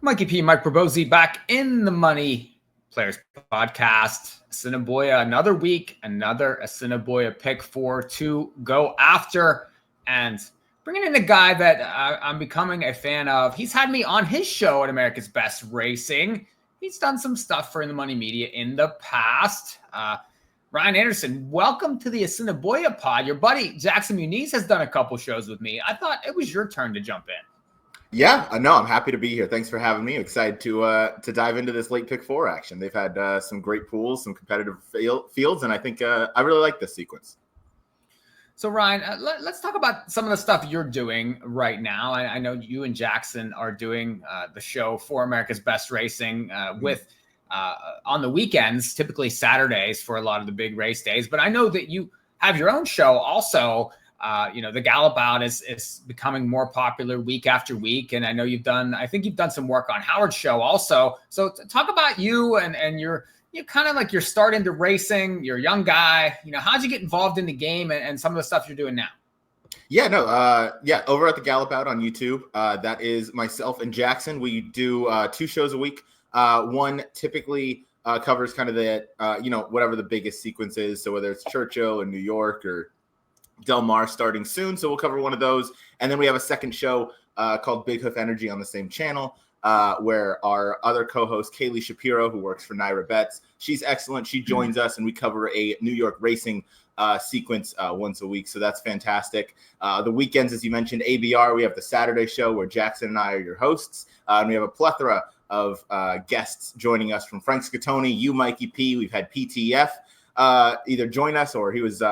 Mikee P, Mike Probosi back in the Money Players Podcast. Assiniboia, another week, another Assiniboia pick four to go after. And bringing in a guy that I'm becoming a fan of. He's had me on his show at America's Best Racing. He's done some stuff for In the Money Media in the past. Ryan Anderson, welcome to the Assiniboia pod. Your buddy Jackson Muniz has done a couple shows with me. I thought it was your turn to jump in. Yeah, no, I'm happy to be here. Thanks for having me. I'm excited to dive into this late pick four action. They've had some great pools, some competitive fields, and I think I really like this sequence. So, Ryan, let's talk about some of the stuff you're doing right now. I know you and Jackson are doing the show for America's Best Racing with on the weekends, typically Saturdays for a lot of the big race days. But I know that you have your own show also. The Gallop Out is becoming more popular week after week. And I know I think you've done some work on Howard's show also. So talk about you and you're kind of like you're starting to racing, you're a young guy, how'd you get involved in the game and some of the stuff you're doing now? Yeah, no, over at the Gallop Out on YouTube, that is myself and Jackson. We do 2 shows a week. One typically covers kind of the, whatever the biggest sequence is. So whether it's Churchill or New York or Del Mar starting soon. So we'll cover one of those. And then we have a second show called Big Hoof Energy on the same channel where our other co-host, Kaylee Shapiro, who works for Naira Bets, she's excellent. She joins us and we cover a New York racing sequence once a week. So that's fantastic. The weekends, as you mentioned, ABR, we have the Saturday show where Jackson and I are your hosts. And we have a plethora of guests joining us from Frank Scatoni, you, Mikee P. We've had PTF either join us or he was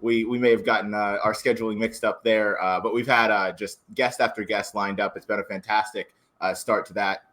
we may have gotten our scheduling mixed up there, but we've had just guest after guest lined up. It's been a fantastic start to that.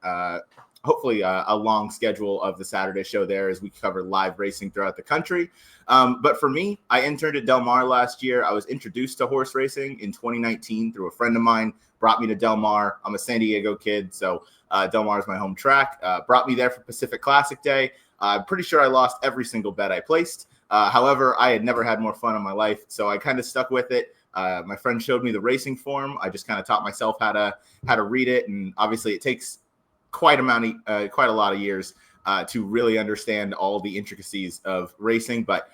Hopefully a long schedule of the Saturday show there as we cover live racing throughout the country. But for me, I interned at Del Mar last year. I was introduced to horse racing in 2019 through a friend of mine, brought me to Del Mar. I'm a San Diego kid, so Del Mar is my home track. Brought me there for Pacific Classic Day. I'm pretty sure I lost every single bet I placed. However, I had never had more fun in my life, so I kind of stuck with it. My friend showed me the racing form. I just kind of taught myself how to read it, and obviously it takes quite a lot of years to really understand all the intricacies of racing. But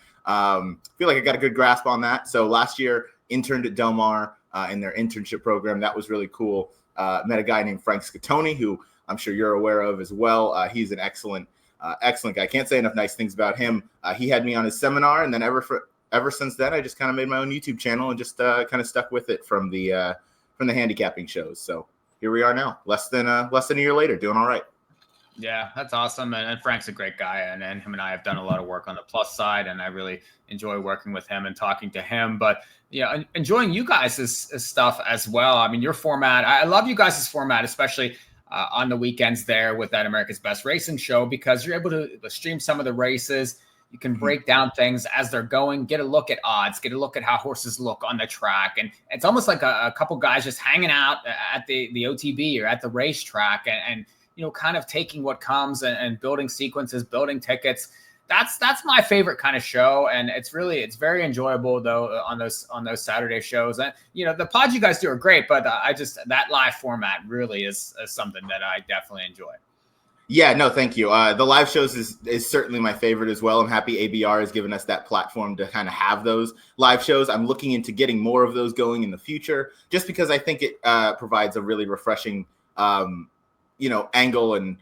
feel like I got a good grasp on that. So last year, interned at Del Mar in their internship program. That was really cool. Met a guy named Frank Scatoni, who I'm sure you're aware of as well. He's an excellent guy. Can't say enough nice things about him. He had me on his seminar, and then ever since then, I just kind of made my own YouTube channel and just kind of stuck with it from the handicapping shows. So here we are now, less than a year later, doing all right. Yeah, that's awesome. And Frank's a great guy, and him and I have done a lot of work on the plus side, and I really enjoy working with him and talking to him. But enjoying you guys' stuff as well. I mean, your format, I love you guys' format, especially on the weekends there with that America's Best Racing show, because you're able to stream some of the races. You can break down things as they're going, get a look at odds, get a look at how horses look on the track. And it's almost like a couple guys just hanging out at the OTB or at the racetrack and kind of taking what comes and building sequences, building tickets. That's my favorite kind of show. And it's very enjoyable though on those Saturday shows. And, the pods you guys do are great, but that live format really is something that I definitely enjoy. Yeah, no, thank you. The live shows is certainly my favorite as well. I'm happy ABR has given us that platform to kind of have those live shows. I'm looking into getting more of those going in the future, just because I think it provides a really refreshing, angle and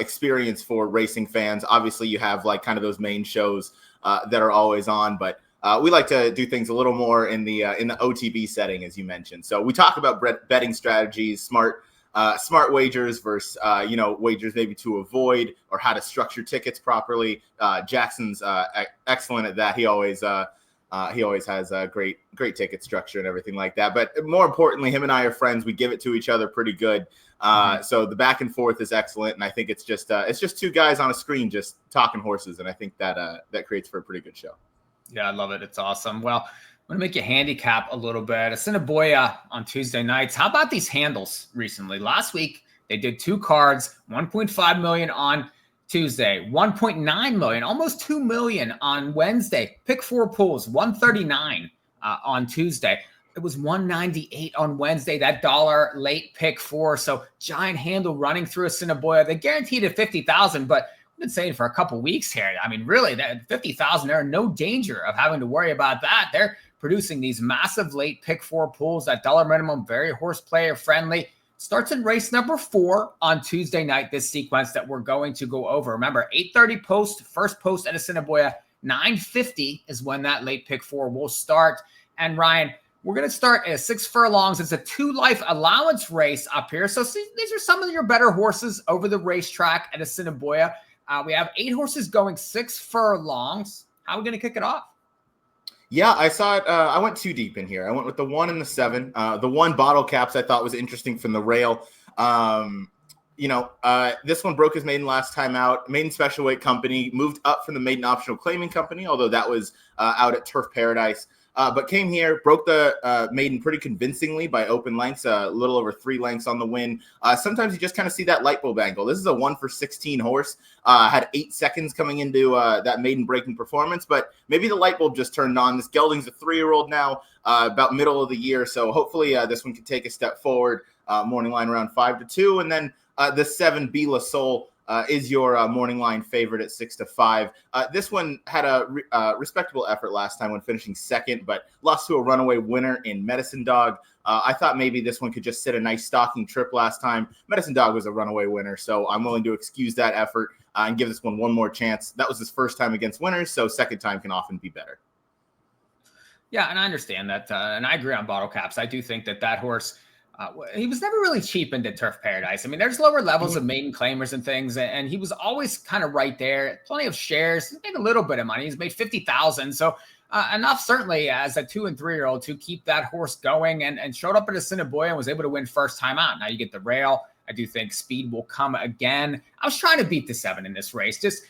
experience for racing fans. Obviously, you have like kind of those main shows that are always on, but we like to do things a little more in the OTB setting, as you mentioned. So we talk about betting strategies, smart wagers versus, wagers maybe to avoid or how to structure tickets properly. Jackson's excellent at that. He always has a great toticket structure and everything like that. But more importantly, him and I are friends. We give it to each other pretty good. So the back and forth is excellent. And I think it's just 2 guys on a screen just talking horses. And I think that creates for a pretty good show. Yeah, I love it. It's awesome. Well, I'm going to make you handicap a little bit. Assiniboia on Tuesday nights. How about these handles recently? Last week, they did 2 cards, 1.5 million on Tuesday, 1.9 million, almost 2 million on Wednesday. Pick 4 pools, 139 on Tuesday. It was 198 on Wednesday, that dollar late pick 4. So giant handle running through Assiniboia. They guaranteed it 50,000, but I've been saying for a couple weeks here. I mean, really, that 50,000, they're in no danger of having to worry about that. They're producing these massive late pick 4 pools at dollar minimum, very horse player friendly. Starts in race number 4 on Tuesday night, this sequence that we're going to go over. Remember, 8:30 post, first post at Assiniboia, 9:50 is when that late pick 4 will start. And Ryan, we're going to start at 6 furlongs. It's a 2-life allowance race up here. So see, these are some of your better horses over the racetrack at Assiniboia. We have 8 horses going 6 furlongs. How are we going to kick it off? Yeah, I saw it. I went too deep in here. I went with the 1 and the 7. The 1 bottle caps I thought was interesting from the rail. This one broke his maiden last time out. Maiden Special Weight Company moved up from the Maiden Optional Claiming Company, although that was out at Turf Paradise. But came here, broke the maiden pretty convincingly by open lengths, a little over 3 lengths on the win. Sometimes you just kind of see that light bulb angle. This is a 1 for 16 horse. Had 8 seconds coming into that maiden breaking performance, but maybe the light bulb just turned on. This gelding's a 3-year-old now, about middle of the year. So hopefully this one can take a step forward. Morning line around 5-2. And then the 7 Bila Soul is your morning line favorite at 6-5. This one had a respectable effort last time when finishing second, but lost to a runaway winner in Medicine Dog. I thought maybe this one could just sit a nice stalking trip last time. Medicine Dog was a runaway winner, so I'm willing to excuse that effort and give this one more chance. That was his first time against winners, so second time can often be better. Yeah, and I understand that, and I agree on bottle caps. I do think that horse, he was never really cheapened at Turf Paradise. I mean, there's lower levels of maiden claimers and things, and he was always kind of right there. Plenty of shares. He's made a little bit of money. He's made 50,000. So enough certainly as a 2 and 3-year-old to keep that horse going, and showed up at Assiniboia and was able to win first time out. Now you get the rail. I do think speed will come again. I was trying to beat the 7 in this race. Just,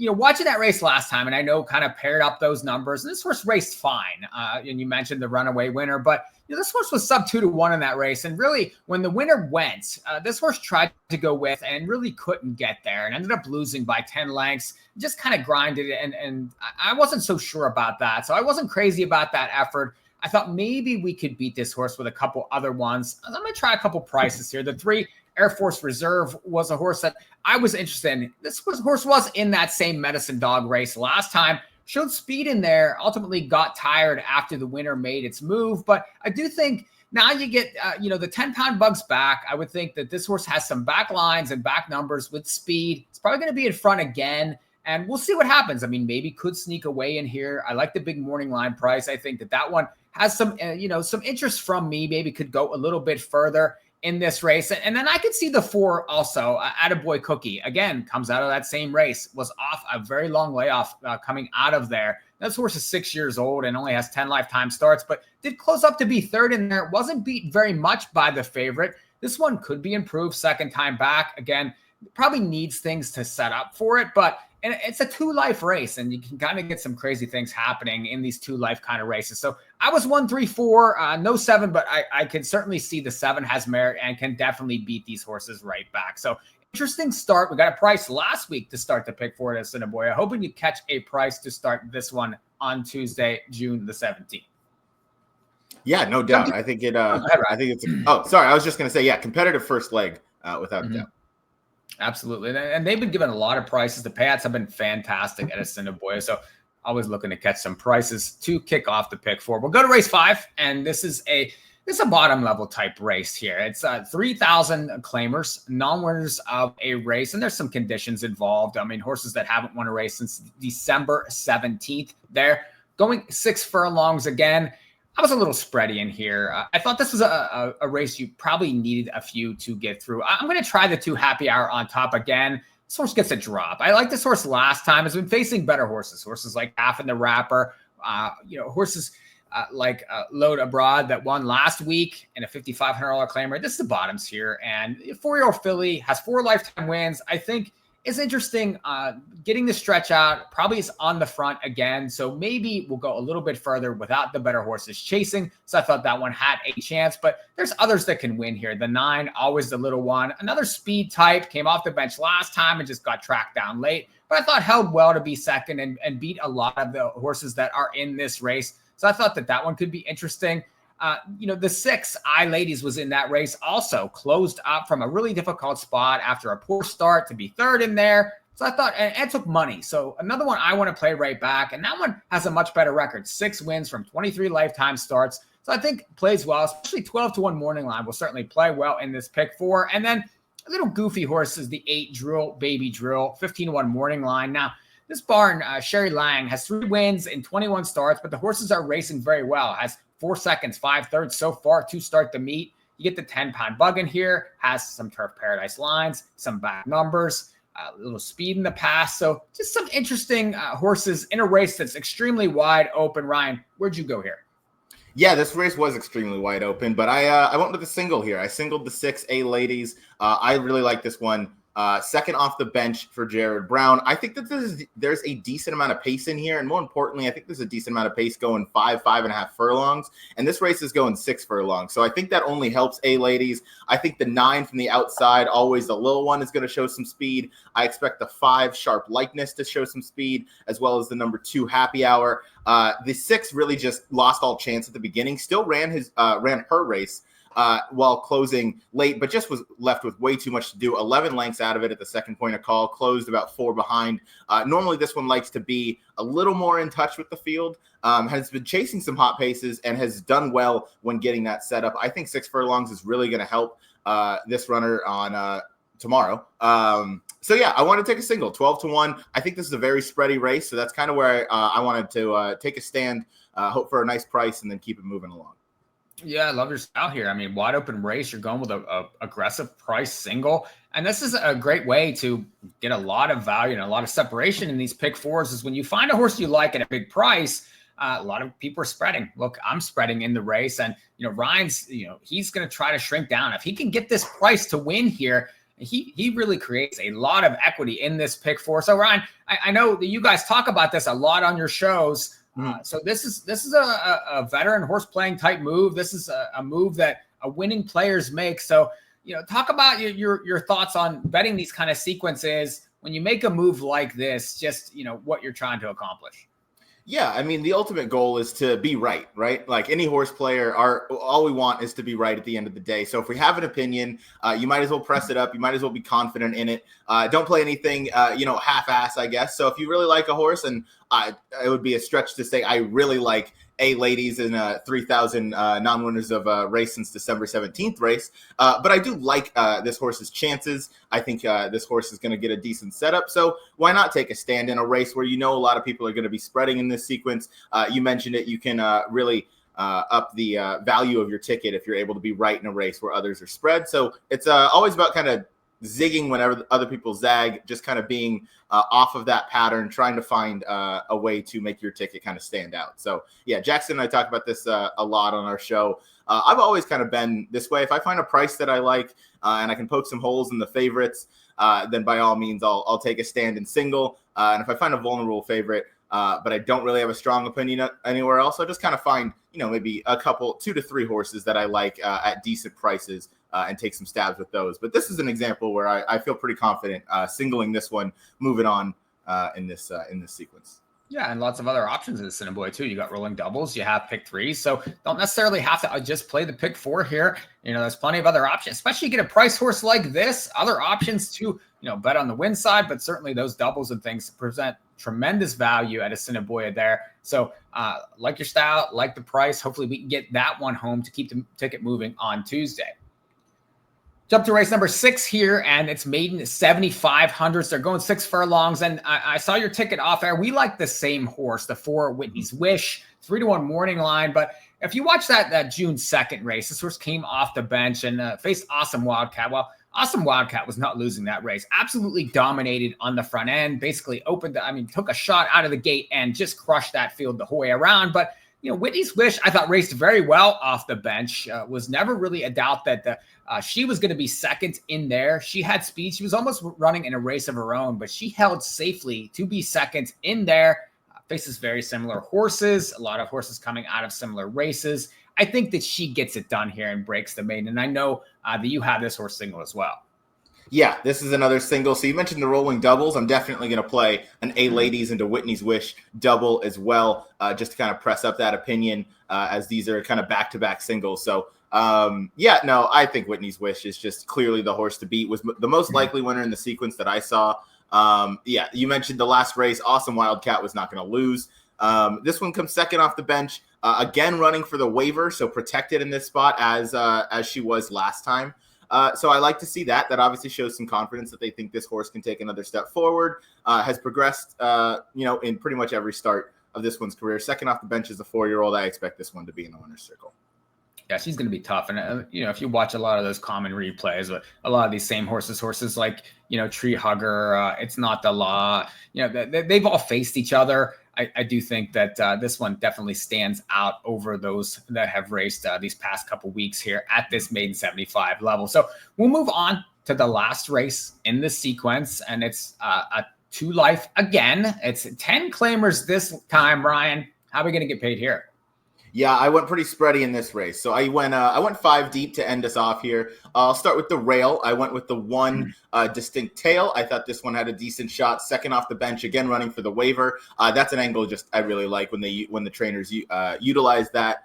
watching that race last time, and I know kind of paired up those numbers, and this horse raced fine. And you mentioned the runaway winner, but this horse was sub 2-1 in that race. And really, when the winner went, this horse tried to go with and really couldn't get there and ended up losing by 10 lengths. Just kind of grinded it. And I wasn't so sure about that. So I wasn't crazy about that effort. I thought maybe we could beat this horse with a couple other ones. I'm going to try a couple prices here. The 3 Air Force Reserve was a horse that I was interested in. This horse was in that same Medicine Dog race last time. Showed speed in there, ultimately got tired after the winner made its move. But I do think now you get, the 10-pound bugs back. I would think that this horse has some back lines and back numbers with speed. It's probably going to be in front again. And we'll see what happens. I mean, maybe could sneak away in here. I like the big morning line price. I think that one has some, some interest from me. Maybe could go a little bit further in this race. And then I could see the 4 also. Attaboy Cookie, again, comes out of that same race, was off a very long layoff coming out of there. This horse is 6 years old and only has 10 lifetime starts, but did close up to be 3rd in there. Wasn't beat very much by the favorite. This one could be improved second time back. Again, probably needs things to set up for it, but and it's a 2-life race, and you can kind of get some crazy things happening in these 2-life kind of races. So I was 1, 3, 4, no 7, but I can certainly see the 7 has merit and can definitely beat these horses right back. So interesting start. We got a price last week to start the pick for it at Assiniboia. Hoping you catch a price to start this one on Tuesday, June the 17th. Yeah, no doubt. I think it's sorry. I was just going to say, competitive first leg without a doubt. Absolutely. And they've been given a lot of prices. The payouts have been fantastic at Assiniboia. So always looking to catch some prices to kick off the pick 4. We'll go to race 5. And this is a bottom level type race here. It's 3,000 claimers, non-winners of a race. And there's some conditions involved. I mean, horses that haven't won a race since December 17th. They're going 6 furlongs again. I was a little spready in here. I thought this was a race you probably needed a few to get through. I'm going to try the 2 Happy Hour on top again. This horse gets a drop. I like this horse last time. It's been facing better horses. Horses like Half in the Wrapper, horses like Load Abroad that won last week in a $5,500 claimer. This is the bottoms here. And 4-year-old filly has 4 lifetime wins. I think it's interesting getting the stretch out. Probably is on the front again. So maybe we'll go a little bit further without the better horses chasing. So I thought that one had a chance, but there's others that can win here. The 9, always the little one. Another speed type, came off the bench last time and just got tracked down late. But I thought held well to be second and beat a lot of the horses that are in this race. So I thought that one could be interesting. The 6 I Ladies was in that race, also closed up from a really difficult spot after a poor start to be third in there. So I thought, and it took money. So another one I want to play right back. And that one has a much better record, 6 wins from 23 lifetime starts. So I think plays well, especially 12-1 morning line will certainly play well in this pick 4. And then a little goofy horse is the 8 Drill, Baby Drill, 15-1 morning line. Now, this barn, Sherry Lang, has 3 wins in 21 starts, but the horses are racing very well. Has 4 seconds, 5/3 so far to start the meet. You get the 10-pound bug in here, has some Turf Paradise lines, some back numbers, a little speed in the pass. So just some interesting horses in a race that's extremely wide open. Ryan, where'd you go here? Yeah, this race was extremely wide open, but I went with a single here. I singled the 6 A Ladies. I really like this one. Second off the bench for Jared Brown. I think that there's a decent amount of pace in here. And more importantly, I think there's a decent amount of pace going 5.5 furlongs. And this race is going 6 furlongs. So I think that only helps A Ladies. I think the 9 from the outside, always the little one, is going to show some speed. I expect the 5 Sharp Likeness to show some speed, as well as the number 2 Happy Hour. The 6 really just lost all chance at the beginning. Still ran her race while closing late, but just was left with way too much to do. 11 lengths out of it at the second point of call, closed about 4 behind. Normally this one likes to be a little more in touch with the field, has been chasing some hot paces and has done well when getting that set up. I think 6 furlongs is really going to help this runner on tomorrow. So yeah, I want to take a single, 12-1. I think this is a very spready race. So that's kind of where I wanted to take a stand, hope for a nice price, and then keep it moving along. Yeah, I love your style here. I mean, wide open race, you're going with a aggressive price single. And this is a great way to get a lot of value and a lot of separation in these pick 4s is when you find a horse you like at a big price, a lot of people are spreading. Look, I'm spreading in the race. And, Ryan's, he's going to try to shrink down. If he can get this price to win here, he really creates a lot of equity in this pick 4. So, Ryan, I know that you guys talk about this a lot on your shows. So this is a veteran horse playing type move. This is a move that a winning players make. So, talk about your thoughts on betting these kind of sequences when you make a move like this, just, what you're trying to accomplish. Yeah, I mean, the ultimate goal is to be right? Like any horse player, all we want is to be right at the end of the day. So if we have an opinion, you might as well press it up. You might as well be confident in it. Don't play anything, half-ass, I guess. So if you really like a horse, and it would be a stretch to say I really like A Ladies in 3,000 non-winners of a race since December 17th race. But I do like this horse's chances. I think this horse is going to get a decent setup. So why not take a stand in a race where a lot of people are going to be spreading in this sequence? You mentioned it. You can really up the value of your ticket if you're able to be right in a race where others are spread. So it's always about kind of zigging whenever other people zag, just kind of being off of that pattern, trying to find a way to make your ticket kind of stand out. So yeah, Jackson and I talk about this a lot on our show. I've always kind of been this way. If I find a price that I like and I can poke some holes in the favorites, then by all means, I'll take a stand in single. And if I find a vulnerable favorite, but I don't really have a strong opinion anywhere else, I'll just kind of find, maybe a couple, 2 to 3 horses that I like at decent prices and take some stabs with those. But this is an example where I feel pretty confident singling this one, moving on in this sequence. Yeah, and lots of other options in the Assiniboia too. You got rolling doubles, you have pick 3s, so don't necessarily have to just play the pick 4 here. There's plenty of other options, especially you get a price horse like this. Other options to bet on the win side, but certainly those doubles and things present tremendous value at Assiniboia there. So like your style, like the price. Hopefully we can get that one home to keep the ticket moving on Tuesday. Jump to race number 6 here, and it's maiden 7,500s. They're going 6 furlongs, and I saw your ticket off air. We like the same horse, the 4 Whitney's Wish, 3-1 morning line. But if you watch that June 2nd race, this horse came off the bench and faced Awesome Wildcat. Well, Awesome Wildcat was not losing that race. Absolutely dominated on the front end. Basically took a shot out of the gate and just crushed that field the whole way around. But Whitney's Wish, I thought, raced very well off the bench. Was never really a doubt that she was going to be second in there. She had speed. She was almost running in a race of her own, but she held safely to be second in there. Faces very similar horses, a lot of horses coming out of similar races. I think that she gets it done here and breaks the maiden. And I know that you have this horse single as well. Yeah, this is another single. So you mentioned the rolling doubles. I'm definitely going to play an A Ladies into Whitney's Wish double as well, just to kind of press up that opinion. as these are kind of back-to-back singles. So yeah, no, I think Whitney's Wish is just clearly the horse to beat. Was the most likely winner in the sequence that I saw. Yeah, you mentioned the last race. Awesome Wildcat was not going to lose. This one comes second off the bench, again running for the waiver, so protected in this spot as she was last time. So I like to see that. That obviously shows some confidence that they think this horse can take another step forward. Has progressed, in pretty much every start of this one's career. Second off the bench as a 4-year-old. I expect this one to be in the winner's circle. Yeah, she's going to be tough. And, if you watch a lot of those common replays, a lot of these same horses like, Tree Hugger, It's Not the Law, they've all faced each other. I do think that this one definitely stands out over those that have raced these past couple weeks here at this maiden 75 level. So we'll move on to the last race in the sequence, and it's a 2 life again. It's 10 claimers this time, Ryan. How are we going to get paid here? Yeah, I went pretty spready in this race. So I went 5 deep to end us off here. I'll start with the rail. I went with the one distinct tail. I thought this one had a decent shot. Second off the bench, again running for the waiver. That's an angle I really like when the trainers utilize that.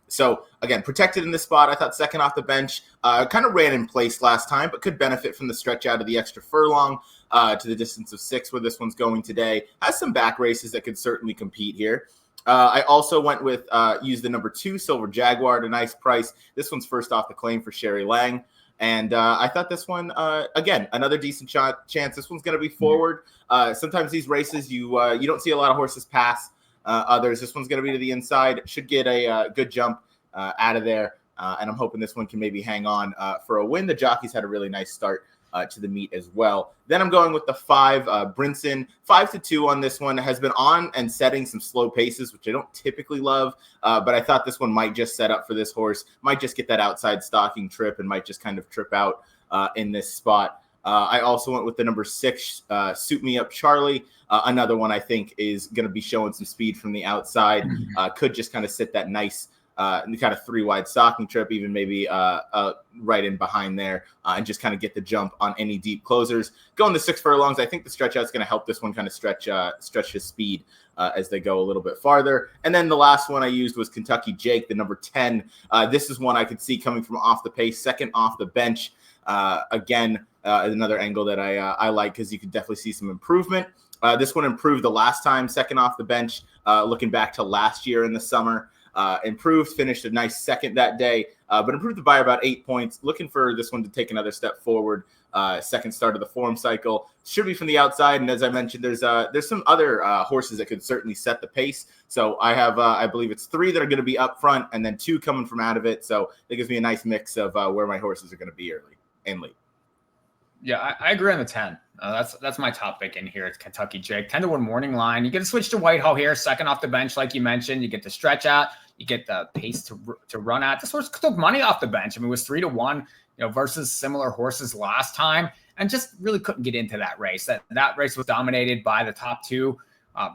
So again, protected in this spot. I thought second off the bench, kind of ran in place last time, but could benefit from the stretch out of the extra furlong to the distance of 6 where this one's going today. Has some back races that could certainly compete here. I also went with used the number 2 Silver Jaguar at a nice price. This one's first off the claim for Sherry Lang. And I thought this one, again, another decent chance. This one's going to be forward. Sometimes these races, you don't see a lot of horses pass others. This one's going to be to the inside. Should get a good jump out of there. And I'm hoping this one can maybe hang on for a win. The jockeys had a really nice start to the meet as well. Then I'm going with the 5 Brinson. 5-2 on this one. Has been on and setting some slow paces, which I don't typically love, but I thought this one might just set up for this horse. Might just get that outside stalking trip and might just kind of trip out in this spot. I also went with the number 6 Suit Me Up Charlie. Another one I think is going to be showing some speed from the outside. Could just kind of sit that nice kind of 3 wide stalking trip, even maybe right in behind there, and just kind of get the jump on any deep closers. Going the 6 furlongs, I think the stretch out is going to help this one kind of stretch his speed as they go a little bit farther. And then the last one I used was Kentucky Jake, the number 10. This is one I could see coming from off the pace, second off the bench. Again, another angle that I like because you could definitely see some improvement. This one improved the last time, second off the bench, looking back to last year in the summer. Improved, finished a nice second that day, but improved by about 8 points. Looking for this one to take another step forward. Second start of the form cycle. Should be from the outside, and as I mentioned, there's some other horses that could certainly set the pace. So I have, I believe it's 3 that are going to be up front, and then 2 coming from out of it. So it gives me a nice mix of where my horses are going to be early and late. Yeah, I agree on the 10. That's my top pick in here. It's Kentucky Jake. 10-1 morning line. You get to switch to Whitehall here, second off the bench, like you mentioned. You get the stretch out. You get the pace to run at. This horse took money off the bench. I mean, it was 3-1, versus similar horses last time, and just really couldn't get into that race. That race was dominated by the top 2.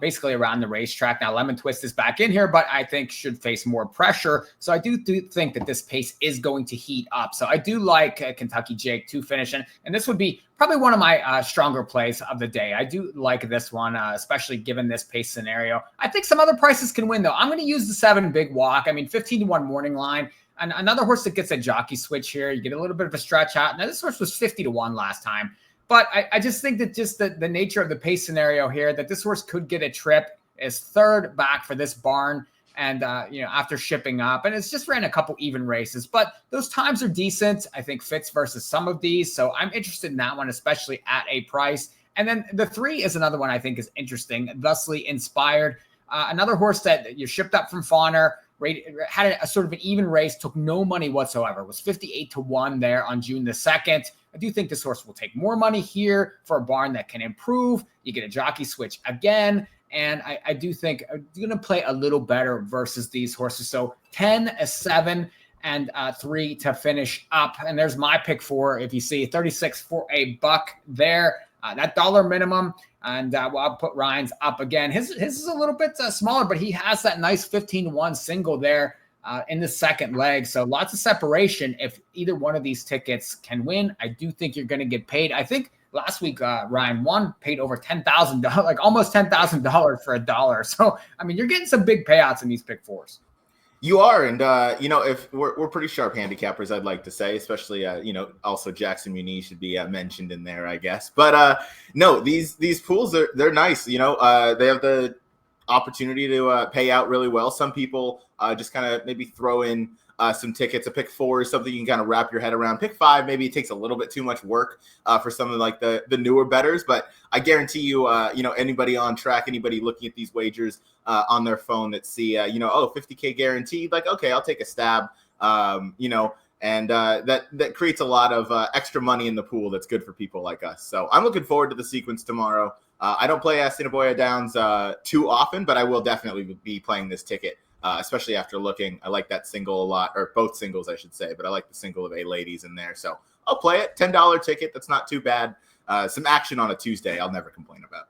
Basically around the racetrack. Now, Lemon Twist is back in here, but I think should face more pressure. So I do think that this pace is going to heat up. So I do like Kentucky Jake to finish. And this would be probably one of my stronger plays of the day. I do like this one, especially given this pace scenario. I think some other prices can win, though. I'm going to use the 7 Big Walk. I mean, 15-1 morning line. And another horse that gets a jockey switch here. You get a little bit of a stretch out. Now, this horse was 50-1 last time. But I just think that just the nature of the pace scenario here, that this horse could get a trip, is 3rd back for this barn. And, after shipping up, and it's just ran a couple even races, but those times are decent. I think fits versus some of these. So I'm interested in that one, especially at a price. And then the 3 is another one I think is interesting. Thusly Inspired, another horse that you shipped up from Fawner, had a sort of an even race, took no money whatsoever. It was 58-1 there on June the 2nd. I do think this horse will take more money here for a barn that can improve. You get a jockey switch again. And I do think I'm going to play a little better versus these horses. So 10, a 7, and 3 to finish up. And there's my pick for, if you see, 36 for $1 there. That dollar minimum. And I'll put Ryan's up again. His is a little bit smaller, but he has that nice 15-1 single there in the second leg. So lots of separation. If either one of these tickets can win, I do think you're going to get paid. I think last week, Ryan paid over $10,000, like almost $10,000 for $1. So, I mean, you're getting some big payouts in these pick 4s. You are, and if we're pretty sharp handicappers, I'd like to say, especially also Jackson Muniz should be mentioned in there, I guess. But no, these pools they're nice. They have the opportunity to pay out really well. Some people just kind of maybe throw in some tickets. A pick 4 is something you can kind of wrap your head around. Pick 5 maybe it takes a little bit too much work for some of like the newer bettors, but I guarantee you, anybody on track, anybody looking at these wagers on their phone that see, 50K guaranteed, like, okay, I'll take a stab, and that creates a lot of extra money in the pool that's good for people like us. So I'm looking forward to the sequence tomorrow. I don't play Assiniboia Downs too often, but I will definitely be playing this ticket, especially after looking. I like that single a lot, or both singles, I should say, but I like the single of A Ladies in there. So I'll play it. $10 ticket. That's not too bad. Some action on a Tuesday I'll never complain about.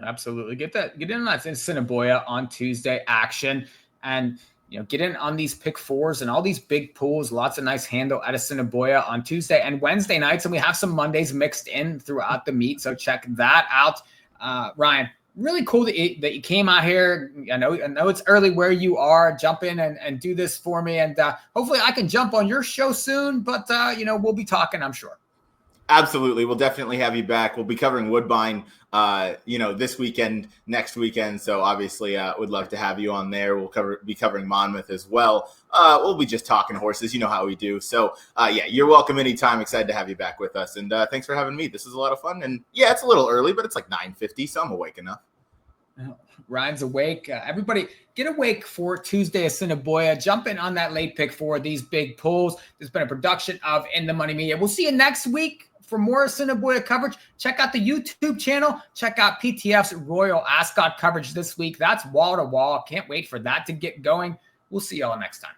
Absolutely. Get in on that Assiniboia on Tuesday action, and get in on these pick 4s and all these big pools. Lots of nice handle at Assiniboia on Tuesday and Wednesday nights, and we have some Mondays mixed in throughout the meet, so check that out. Ryan, really cool that you came out here. I know it's early where you are. Jump in and do this for me, and hopefully I can jump on your show soon, but we'll be talking, I'm sure. Absolutely. We'll definitely have you back. We'll be covering Woodbine, this weekend, next weekend. So obviously would love to have you on there. We'll be covering Monmouth as well. We'll be just talking horses. You know how we do. So you're welcome anytime. Excited to have you back with us. And thanks for having me. This is a lot of fun. And yeah, it's a little early, but it's like 9:50. So I'm awake enough. Ryan's awake. Everybody get awake for Tuesday Assiniboia. Jump in on that late pick for these big pools. There's been a production of In the Money Media. We'll see you next week for more Assiniboia coverage. Check out the YouTube channel. Check out PTF's Royal Ascot coverage this week. That's wall to wall. Can't wait for that to get going. We'll see y'all next time.